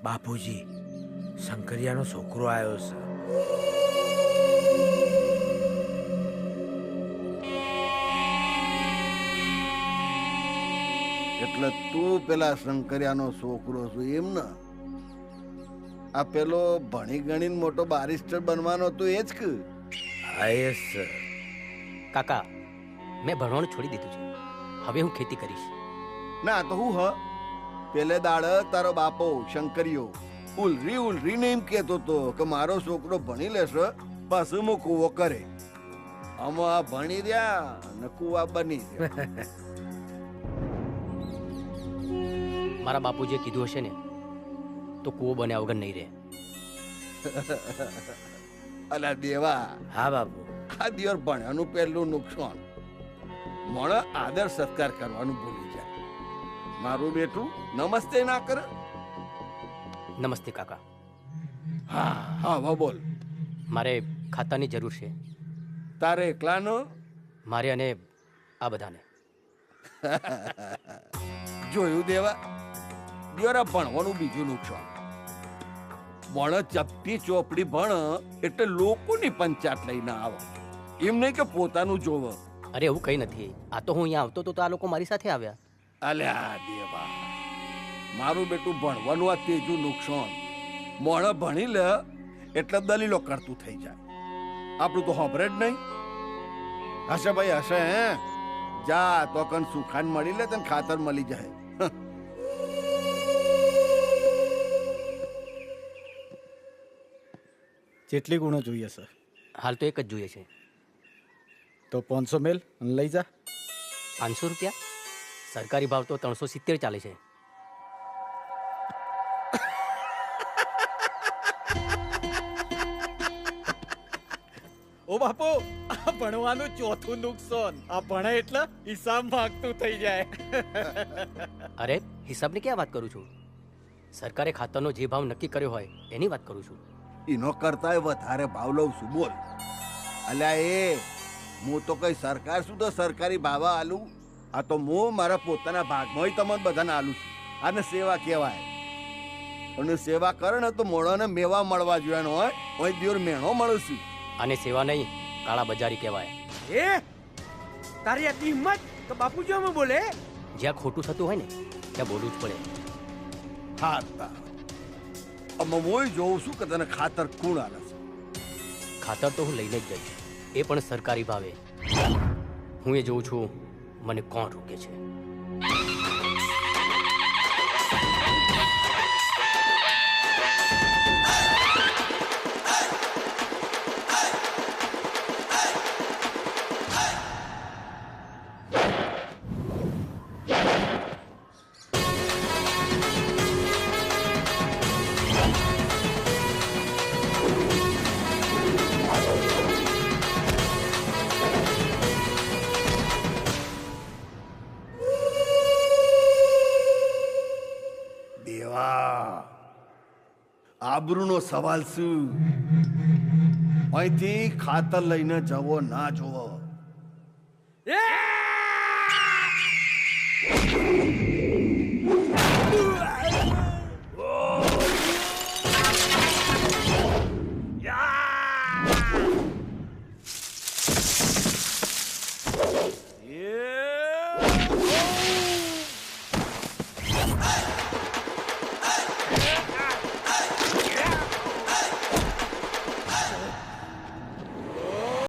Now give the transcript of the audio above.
બાપુજી, શંકરિયાનો છોકરો આવ્યો છે. એટલે તું પેલા શંકરિયાનો છોકરો છું એમ ને? આ પેલો ભણી ગણીને મોટો બારિસ્ટર બનવાનો તું એ જ કે? હા, એ સર. કાકા, મેં ભણવાનું છોડી દીધું છે. હવે હું ખેતી કરીશ. ના તો હું પેલે દાડ તારો બાપો શંકરિયો ઉલરી ઉલરીને એમ કહેતો તો કે મારો છોકરો ભણી લેશે પાછું હું કૂવો કરે. આમાં આ ભણી રહ્યા ને કૂવા બની રહ્યા. મારા બાપુજીએ કીધું હશે ને તો કૂવો બન્યા વગર નહીં રહે. અલા દેવા, હા બાપુ. આ દિવસ ભણવાનું પહેલું નુકસાન. મોણા આદર સત્કાર કરવાનું ભૂલી જાય. મારું બેટું નમસ્તે ના કરે. નમસ્તે કાકા. હા હા વા બોલ. મારે ખાતાની જરૂર છે. તારે એકલાનો? મારે અને આ બધાને. જોયું દેવા, દિયોરા ભણવાનું બીજું નુકસાન. ભણ ચપટી ચોપડી ભણ એટલે લોકોની પંચાયત લઈને આવે, એમ નહીં કે પોતાનું જોવે. અરે એવું કંઈ નથી. આ તો હું અહીંયા આવતો તો આ લોકો મારી સાથે આવ્યા. અલ્યા દેવા, મારું બેટું ભણવાનું આ તેજું નુકસાન. મોણ ભણી લે એટલે દલીલો કરતું થઈ જાય. આપણું તો ખબર જ નહીં. હશે ભાઈ હશે. હે જા તો કન સુખાન મળી લે, તને ખાતર મળી જાય. કેટલી ગુણો જોઈએ સર? હાલ તો એક જ જોઈએ છે. તો 500 મેલ અને લઈ જા. 500 રૂપિયા? સરકારી ભાવ તો 370 ચાલે છે. ઓ બાપુ, આ ભણવાનું ચોથું નુકસાન. આ ભણે એટલે હિસાબ માંગતું થઈ જાય. અરે હિસાબની ક્યાં વાત કરું છું? સરકારે ખાતરનો જે ભાવ નક્કી કર્યો હોય એની વાત કરું છું. એનો કરતા વધારે ભાવ લઉં છું. બોલ. અલ્યા એ હું તો કઈ સરકાર શું તો સરકારી ભાવ આલું? આ તો હું મારા પોતાના ભાગમાં તમને બધાને આલું છું. આને સેવા કહેવાય. અને સેવા કરે ને તો મોળાને મેવા મળવા જોઈએ હોય. કોઈ દિવસ મેણો મળું છું. આને સેવા નહીં, કાળા બજારી કહેવાય. એ તારી આટલી હિંમત તો બાપુજી અમે બોલે. જ્યાં ખોટું થતું હોય ને ત્યાં બોલવું જ પડે. હા તા અમે હું જોઉં છું કે તને ખાતર કોણ આલે છે. ખાતર તો હું લઈને જ જઈશ, એ પણ સરકારી ભાવે. હું એ જોઉં છું મને કોણ રોકે છે. આબરૂનો સવાલ શું? અહીંથી ખાતર લઈને જવો ના જોવો.